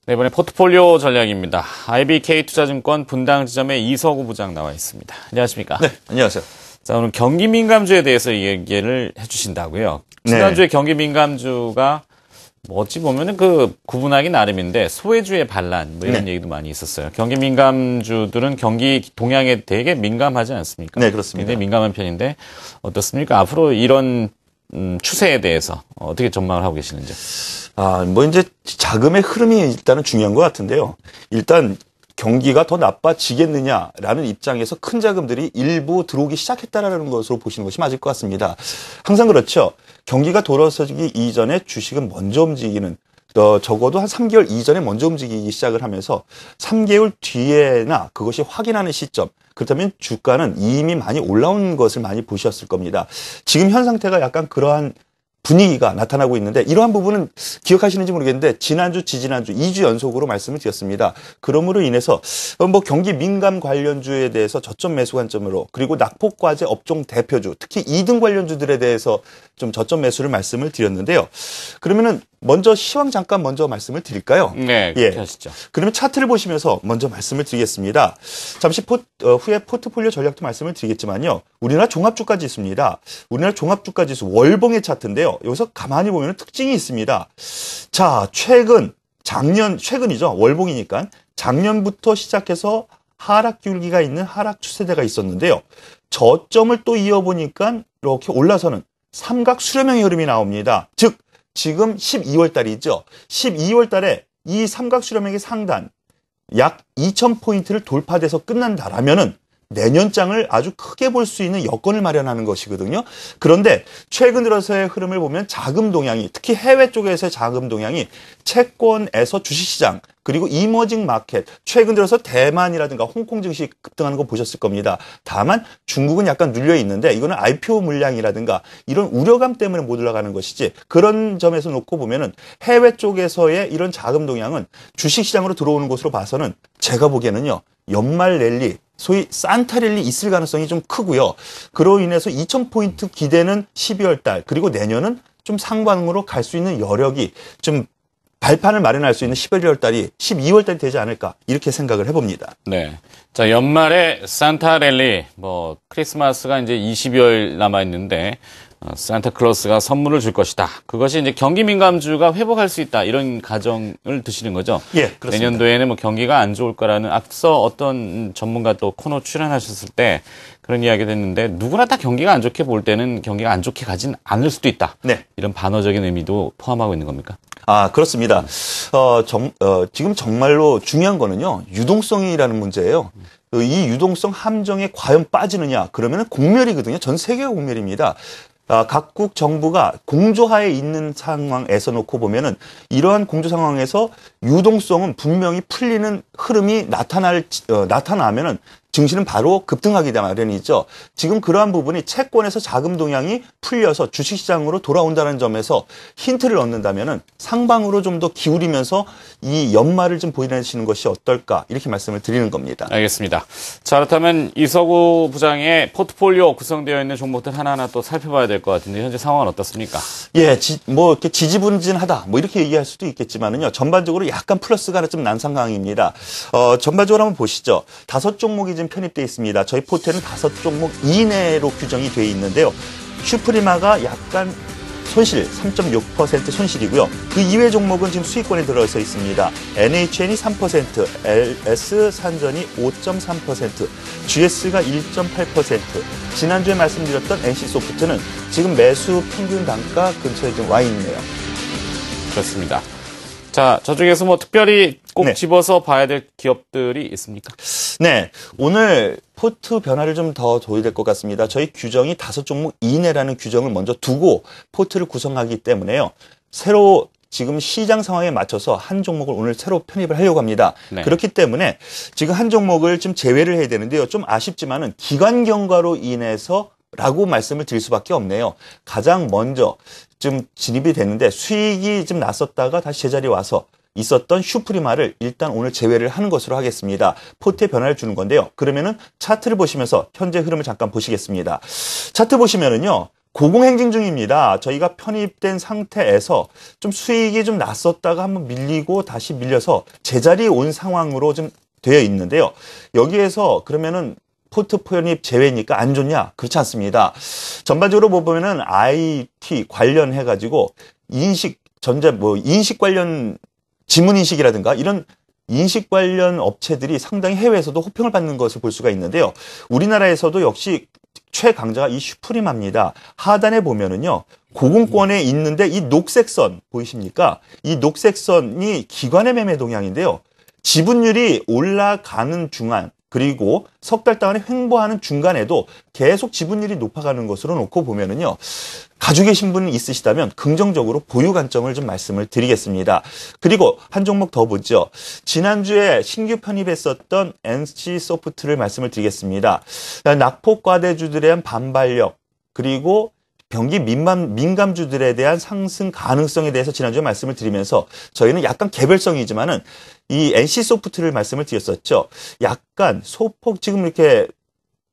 네, 이번에 포트폴리오 전략입니다. IBK투자증권 분당지점의 이서구 부장 나와 있습니다. 안녕하십니까? 네, 안녕하세요. 자, 오늘 경기 민감주에 대해서 얘기를 해주신다고요. 지난주에 경기 민감주가 어찌 보면은 구분하기 나름인데 소외주의 반란 이런 얘기도 많이 있었어요. 경기 민감주들은 경기 동향에 되게 민감하지 않습니까? 네, 그렇습니다. 굉장히 민감한 편인데 어떻습니까? 앞으로 이런 추세에 대해서 어떻게 전망을 하고 계시는지? 이제 자금의 흐름이 일단은 중요한 것 같은데요. 일단 경기가 더 나빠지겠느냐라는 입장에서 큰 자금들이 일부 들어오기 시작했다라는 것으로 보시는 것이 맞을 것 같습니다. 항상 그렇죠. 경기가 돌아서기 이전에 주식은 먼저 움직이는, 적어도 한 3개월 이전에 먼저 움직이기 시작을 하면서 3개월 뒤에나 그것이 확인하는 시점, 그렇다면 주가는 이미 많이 올라온 것을 많이 보셨을 겁니다. 지금 현 상태가 약간 그러한 분위기가 나타나고 있는데 이러한 부분은 기억하시는지 모르겠는데 지난주, 지지난주 2주 연속으로 말씀을 드렸습니다. 그러므로 인해서 경기 민감 관련주에 대해서 저점 매수 관점으로 그리고 낙폭과제 업종 대표주, 특히 2등 관련주들에 대해서 좀 저점 매수를 말씀을 드렸는데요. 그러면은 먼저 시황 잠깐 먼저 말씀을 드릴까요? 네, 그렇게 하시죠. 그러면 차트를 보시면서 먼저 말씀을 드리겠습니다. 잠시 후에 포트폴리오 전략도 말씀을 드리겠지만요. 우리나라 종합주가 지수입니다. 우리나라 종합주가 지수 월봉의 차트인데요. 여기서 가만히 보면 특징이 있습니다. 자, 최근이죠. 월봉이니까 작년부터 시작해서 하락 기울기가 있는 하락 추세대가 있었는데요. 저점을 또 이어보니까 이렇게 올라서는 삼각 수렴형의 흐름이 나옵니다. 즉 지금 12월 달이죠. 12월 달에 이 삼각 수렴형의 상단 약 2,000포인트를 돌파돼서 끝난다라면은 내년장을 아주 크게 볼 수 있는 여건을 마련하는 것이거든요. 그런데 최근 들어서의 흐름을 보면 자금 동향이, 특히 해외 쪽에서의 자금 동향이 채권에서 주식시장 그리고 이머징 마켓, 최근 들어서 대만이라든가 홍콩 증시 급등하는 거 보셨을 겁니다. 다만 중국은 약간 눌려 있는데 이거는 IPO 물량이라든가 이런 우려감 때문에 못 올라가는 것이지, 그런 점에서 놓고 보면은 해외 쪽에서의 이런 자금 동향은 주식시장으로 들어오는 것으로 봐서는 제가 보기에는요, 연말 랠리, 소위 산타 랠리 있을 가능성이 좀 크고요. 그로 인해서 2,000포인트 기대는 12월 달, 그리고 내년은 좀 상방으로 갈 수 있는 여력이 좀 발판을 마련할 수 있는 11월 달이 12월 달이 되지 않을까, 이렇게 생각을 해봅니다. 네. 자, 연말에 산타 랠리, 크리스마스가 이제 20여일 남아있는데, 산타클로스가 선물을 줄 것이다. 그것이 이제 경기 민감주가 회복할 수 있다. 이런 가정을 드시는 거죠. 예, 그렇습니다. 내년도에는 경기가 안 좋을 거라는, 앞서 어떤 전문가 또 코너 출연하셨을 때 그런 이야기도 했는데, 누구나 다 경기가 안 좋게 볼 때는 경기가 안 좋게 가진 않을 수도 있다. 네. 이런 반어적인 의미도 포함하고 있는 겁니까? 그렇습니다. 지금 정말로 중요한 거는요, 유동성이라는 문제예요. 이 유동성 함정에 과연 빠지느냐, 그러면은 공멸이거든요. 전 세계가 공멸입니다. 각국 정부가 공조하에 있는 상황에서 놓고 보면은 이러한 공조 상황에서 유동성은 분명히 풀리는 흐름이 나타나면은 증시는 바로 급등하기 마련이죠. 지금 그러한 부분이 채권에서 자금 동향이 풀려서 주식시장으로 돌아온다는 점에서 힌트를 얻는다면은 상방으로 좀 더 기울이면서 이 연말을 좀 보내시는 것이 어떨까, 이렇게 말씀을 드리는 겁니다. 알겠습니다. 자, 그렇다면 이서구 부장의 포트폴리오 구성되어 있는 종목들 하나하나 또 살펴봐야 될 것 같은데 현재 상황은 어떻습니까? 예, 이렇게 지지분진하다 이렇게 얘기할 수도 있겠지만은요, 전반적으로 약간 플러스가 좀 난 상황입니다. 전반적으로 한번 보시죠. 5종목이 지금 편입되어 있습니다. 저희 포트에는 5종목 이내로 규정이 되어 있는데요. 슈프리마가 약간 손실 3.6% 손실이고요. 그 이외 종목은 지금 수익권에 들어서 있습니다. NHN이 3%, LS 산전이 5.3%, GS가 1.8%, 지난주에 말씀드렸던 NC소프트는 지금 매수 평균 단가 근처에 좀 와 있네요. 그렇습니다. 자, 저쪽에서 특별히 꼭 집어서 봐야 될 기업들이 있습니까? 네, 오늘 포트 변화를 좀 더 둬야 될 것 같습니다. 저희 규정이 5종목 이내라는 규정을 먼저 두고 포트를 구성하기 때문에요. 새로 지금 시장 상황에 맞춰서 한 종목을 오늘 새로 편입을 하려고 합니다. 네. 그렇기 때문에 지금 한 종목을 좀 제외를 해야 되는데요. 좀 아쉽지만은 기관 경과로 인해서 라고 말씀을 드릴 수밖에 없네요. 가장 먼저 좀 진입이 됐는데 수익이 좀 났었다가 다시 제자리에 와서 있었던 슈프리마를 일단 오늘 제외를 하는 것으로 하겠습니다. 포트에 변화를 주는 건데요. 그러면은 차트를 보시면서 현재 흐름을 잠깐 보시겠습니다. 차트 보시면은요, 고공행진 중입니다. 저희가 편입된 상태에서 좀 수익이 좀 났었다가 한번 밀리고 다시 밀려서 제자리에 온 상황으로 좀 되어 있는데요. 여기에서 그러면은 포트 편입 제외니까 안 좋냐? 그렇지 않습니다. 전반적으로 보면은 IT 관련해가지고 인식 관련 지문인식이라든가 이런 인식 관련 업체들이 상당히 해외에서도 호평을 받는 것을 볼 수가 있는데요. 우리나라에서도 역시 최강자가 이 슈프림합니다. 하단에 보면은요, 고공권에 있는데 이 녹색 선 보이십니까? 이 녹색 선이 기관의 매매 동향인데요. 지분율이 올라가는 중간, 그리고 석 달 동안에 횡보하는 중간에도 계속 지분율이 높아가는 것으로 놓고 보면은요, 가지고 계신 분이 있으시다면 긍정적으로 보유 관점을 좀 말씀을 드리겠습니다. 그리고 한 종목 더 보죠. 지난주에 신규 편입했었던 NC소프트를 말씀을 드리겠습니다. 낙폭과대주들에 대한 반발력, 그리고 경기 민감주들에 대한 상승 가능성에 대해서 지난주에 말씀을 드리면서 저희는 약간 개별성이지만은 이 NC소프트를 말씀을 드렸었죠. 약간 소폭 지금 이렇게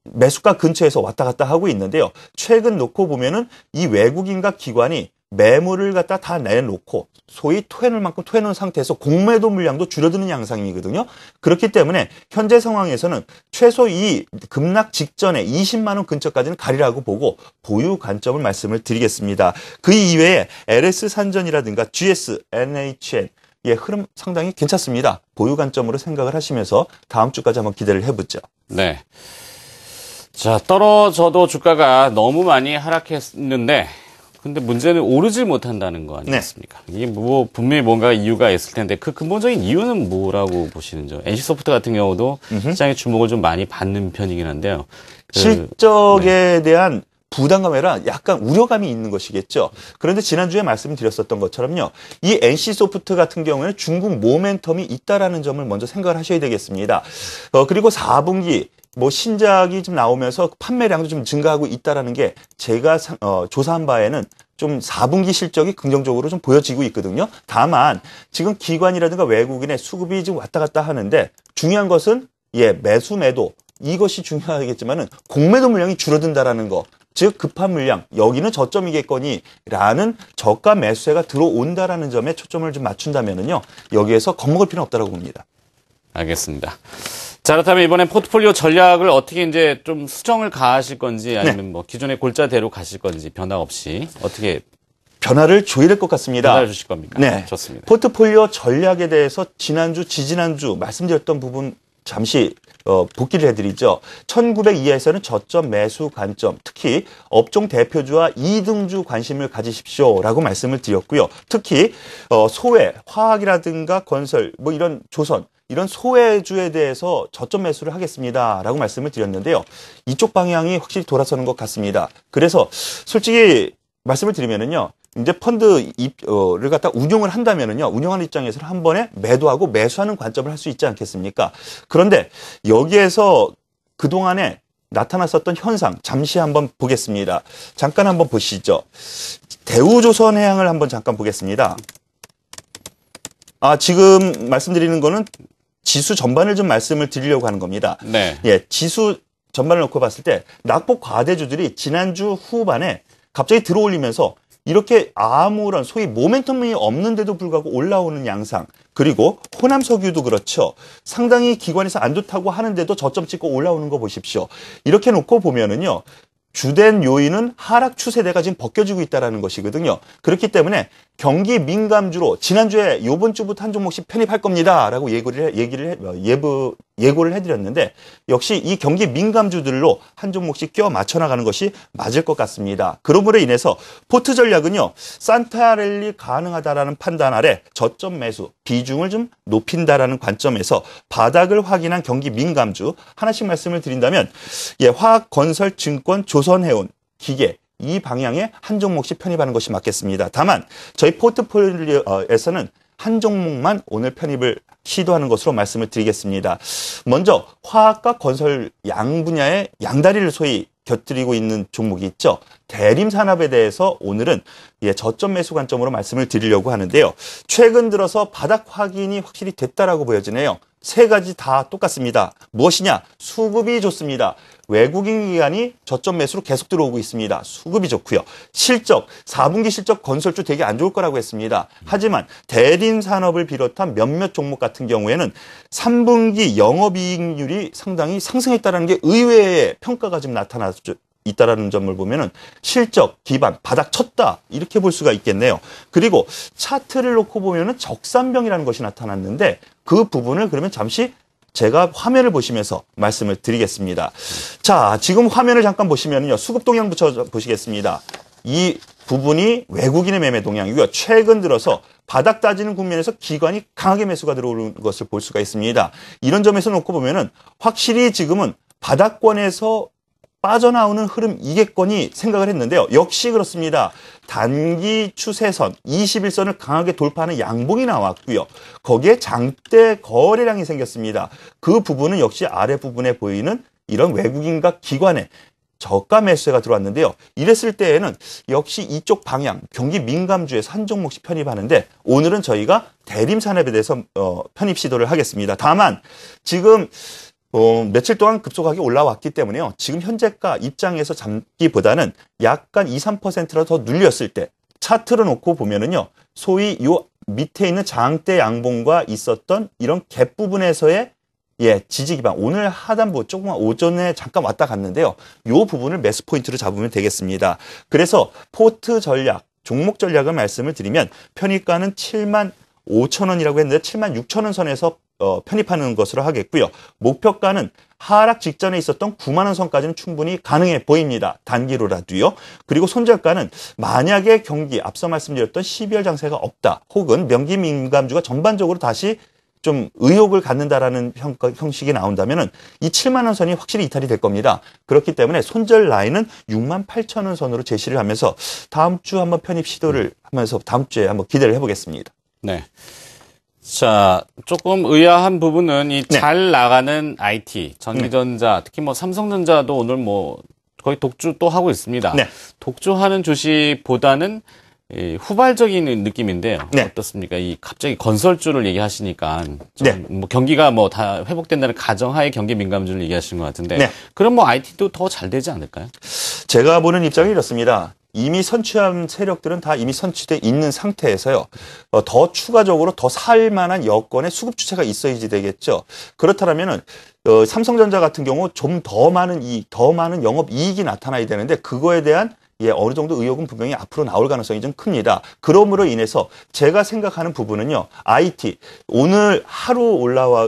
매수가 근처에서 왔다 갔다 하고 있는데요. 최근 놓고 보면은 이 외국인과 기관이 매물을 갖다 다 내놓고 소위 토해놓을 만큼 토해놓은 상태에서 공매도 물량도 줄어드는 양상이거든요. 그렇기 때문에 현재 상황에서는 최소 이 급락 직전에 20만 원 근처까지는 가리라고 보고 보유 관점을 말씀을 드리겠습니다. 그 이외에 LS 산전이라든가 GS, NHN 예, 흐름 상당히 괜찮습니다. 보유 관점으로 생각을 하시면서 다음 주까지 한번 기대를 해보죠. 네. 자, 떨어져도 주가가 너무 많이 하락했는데, 근데 문제는 오르질 못한다는 거 아니겠습니까? 네. 이게 분명히 뭔가 이유가 있을 텐데, 그 근본적인 이유는 뭐라고 보시는지요? NC소프트 같은 경우도 시장의 주목을 좀 많이 받는 편이긴 한데요. 실적에 대한 부담감이 아니라 약간 우려감이 있는 것이겠죠. 그런데 지난주에 말씀드렸었던 것처럼요. 이 NC소프트 같은 경우에는 중국 모멘텀이 있다라는 점을 먼저 생각을 하셔야 되겠습니다. 그리고 4분기 신작이 좀 나오면서 판매량도 좀 증가하고 있다라는 게 제가 조사한 바에는 좀 4분기 실적이 긍정적으로 좀 보여지고 있거든요. 다만 지금 기관이라든가 외국인의 수급이 좀 왔다 갔다 하는데 중요한 것은 매수 매도 이것이 중요하겠지만은 공매도 물량이 줄어든다라는 거. 즉 급한 물량 여기는 저점이겠거니라는 저가 매수세가 들어온다라는 점에 초점을 좀 맞춘다면은요. 여기에서 겁먹을 필요는 없다라고 봅니다. 알겠습니다. 자, 그렇다면 이번엔 포트폴리오 전략을 어떻게 이제 좀 수정을 가하실 건지 아니면 뭐 기존의 골자대로 가실 건지 변화 없이 어떻게 변화를 줘야 될 것 같습니다. 변화를 주실 겁니까? 네. 좋습니다. 포트폴리오 전략에 대해서 지난주, 지지난주 말씀드렸던 부분 잠시 복기를 해드리죠. 1900 이하에서는 저점 매수 관점, 특히 업종 대표주와 2등주 관심을 가지십시오라고 말씀을 드렸고요. 특히 소외, 화학이라든가 건설, 이런 조선, 이런 소외주에 대해서 저점 매수를 하겠습니다라고 말씀을 드렸는데요. 이쪽 방향이 확실히 돌아서는 것 같습니다. 그래서 솔직히 말씀을 드리면은요. 이제 펀드를 갖다 운용을 한다면은요, 운용하는 입장에서는 한 번에 매도하고 매수하는 관점을 할 수 있지 않겠습니까? 그런데 여기에서 그동안에 나타났었던 현상, 잠시 한번 보겠습니다. 잠깐 한번 보시죠. 대우조선해양을 한번 잠깐 보겠습니다. 지금 말씀드리는 거는 지수 전반을 좀 말씀을 드리려고 하는 겁니다. 네. 지수 전반을 놓고 봤을 때 낙폭 과대주들이 지난주 후반에 갑자기 들어올리면서 이렇게 아무런 소위 모멘텀이 없는데도 불구하고 올라오는 양상, 그리고 호남석유도 그렇죠. 상당히 기관에서 안 좋다고 하는데도 저점 찍고 올라오는 거 보십시오. 이렇게 놓고 보면은요. 주된 요인은 하락 추세대가 지금 벗겨지고 있다는 것이거든요. 그렇기 때문에 경기 민감주로 지난주에 이번 주부터 한 종목씩 편입할 겁니다라고 예고를 해드렸는데 역시 이 경기 민감주들로 한 종목씩 껴 맞춰 나가는 것이 맞을 것 같습니다. 그러므로 인해서 포트 전략은요. 산타랠리 가능하다라는 판단 아래 저점 매수 비중을 좀 높인다라는 관점에서 바닥을 확인한 경기 민감주 하나씩 말씀을 드린다면 화학, 건설, 증권, 조선해운, 기계 이 방향에 한 종목씩 편입하는 것이 맞겠습니다. 다만 저희 포트폴리오에서는 한 종목만 오늘 편입을 시도하는 것으로 말씀을 드리겠습니다. 먼저 화학과 건설 양 분야의 양다리를 소위 곁들이고 있는 종목이 있죠. 대림산업에 대해서 오늘은 저점 매수 관점으로 말씀을 드리려고 하는데요. 최근 들어서 바닥 확인이 확실히 됐다라고 보여지네요. 세 가지 다 똑같습니다. 무엇이냐? 수급이 좋습니다. 외국인 기관이 저점 매수로 계속 들어오고 있습니다. 수급이 좋고요. 실적, 4분기 실적 건설주 되게 안 좋을 거라고 했습니다. 하지만 대림 산업을 비롯한 몇몇 종목 같은 경우에는 3분기 영업이익률이 상당히 상승했다는 게 의외의 평가가 지금 나타났죠. 있다라는 점을 보면은 실적 기반 바닥 쳤다 이렇게 볼 수가 있겠네요. 그리고 차트를 놓고 보면은 적산병이라는 것이 나타났는데 그 부분을 그러면 잠시 제가 화면을 보시면서 말씀을 드리겠습니다. 자, 지금 화면을 잠깐 보시면요. 수급 동향 붙여 보시겠습니다. 이 부분이 외국인의 매매 동향이고요. 최근 들어서 바닥 따지는 국면에서 기관이 강하게 매수가 들어오는 것을 볼 수가 있습니다. 이런 점에서 놓고 보면은 확실히 지금은 바닥권에서 빠져나오는 흐름이겠거니 생각을 했는데요. 역시 그렇습니다. 단기 추세선 21선을 강하게 돌파하는 양봉이 나왔고요. 거기에 장대 거래량이 생겼습니다. 그 부분은 역시 아래 부분에 보이는 이런 외국인과 기관의 저가 매수가 들어왔는데요. 이랬을 때에는 역시 이쪽 방향 경기 민감주에서 한 종목씩 편입하는데 오늘은 저희가 대림 산업에 대해서 편입 시도를 하겠습니다. 다만 지금 며칠 동안 급속하게 올라왔기 때문에요. 지금 현재가 입장에서 잡기보다는 약간 2, 3%라도 더 눌렸을 때 차트로 놓고 보면은요. 소위 요 밑에 있는 장대 양봉과 있었던 이런 갭 부분에서의 지지 기반. 오늘 하단부 조금 오전에 잠깐 왔다 갔는데요. 요 부분을 매수 포인트로 잡으면 되겠습니다. 그래서 포트 전략, 종목 전략을 말씀을 드리면 편입가는 75,000원이라고 했는데 76,000원 선에서 편입하는 것으로 하겠고요. 목표가는 하락 직전에 있었던 9만 원 선까지는 충분히 가능해 보입니다. 단기로라도요. 그리고 손절가는 만약에 경기 앞서 말씀드렸던 12월 장세가 없다. 혹은 명기 민감주가 전반적으로 다시 좀 의욕을 갖는다라는 형식이 나온다면은 이 7만 원 선이 확실히 이탈이 될 겁니다. 그렇기 때문에 손절 라인은 68,000원 선으로 제시를 하면서 다음 주 한번 편입 시도를 하면서 다음 주에 한번 기대를 해보겠습니다. 네. 자, 조금 의아한 부분은 이 잘 나가는 IT, 전기전자, 특히 뭐 삼성전자도 오늘 뭐 거의 독주 또 하고 있습니다. 네. 독주하는 주식보다는 후발적인 느낌인데요. 네. 어떻습니까? 이 갑자기 건설주를 얘기하시니까 네. 뭐 경기가 뭐 다 회복된다는 가정하에 경기 민감주를 얘기하시는 것 같은데 네. 그럼 뭐 IT도 더 잘 되지 않을까요? 제가 보는 입장이 이렇습니다. 이미 선취한 세력들은 다 이미 선취돼 있는 상태에서요. 더 추가적으로 더 살 만한 여건의 수급 주체가 있어야지 되겠죠. 그렇다면은 삼성전자 같은 경우 좀 더 많은 더 많은 영업 이익이 나타나야 되는데 그거에 대한 어느 정도 의욕은 분명히 앞으로 나올 가능성이 좀 큽니다. 그러므로 인해서 제가 생각하는 부분은요. IT 오늘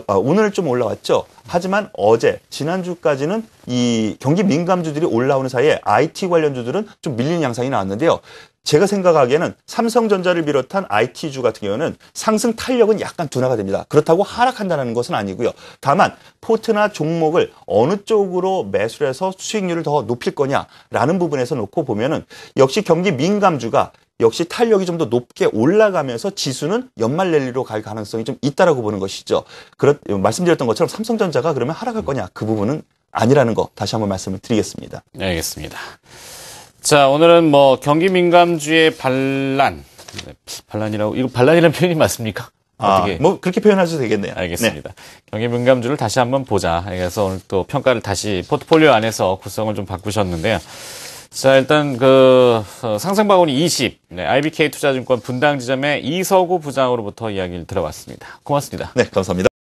오늘 좀 올라왔죠. 하지만 어제 지난주까지는 이 경기 민감주들이 올라오는 사이에 IT 관련주들은 좀 밀리는 양상이 나왔는데요. 제가 생각하기에는 삼성전자를 비롯한 IT주 같은 경우는 상승 탄력은 약간 둔화가 됩니다. 그렇다고 하락한다는 것은 아니고요. 다만 포트나 종목을 어느 쪽으로 매수를 해서 수익률을 더 높일 거냐라는 부분에서 놓고 보면은 역시 경기 민감주가 역시 탄력이 좀 더 높게 올라가면서 지수는 연말 랠리로 갈 가능성이 좀 있다라고 보는 것이죠. 말씀드렸던 것처럼 삼성전자가 그러면 하락할 거냐 그 부분은 아니라는 거 다시 한번 말씀을 드리겠습니다. 네, 알겠습니다. 자, 오늘은 뭐 경기 민감주의 반란, 반란이라고 이거 반란이라는 표현이 맞습니까? 어떻게? 뭐 그렇게 표현하셔도 되겠네요. 알겠습니다. 네. 경기 민감주를 다시 한번 보자. 그래서 오늘 또 평가를 다시 포트폴리오 안에서 구성을 좀 바꾸셨는데요. 자, 일단 상승바구니 20, IBK 투자증권 분당 지점의 이서구 부장으로부터 이야기를 들어봤습니다. 고맙습니다. 네, 감사합니다.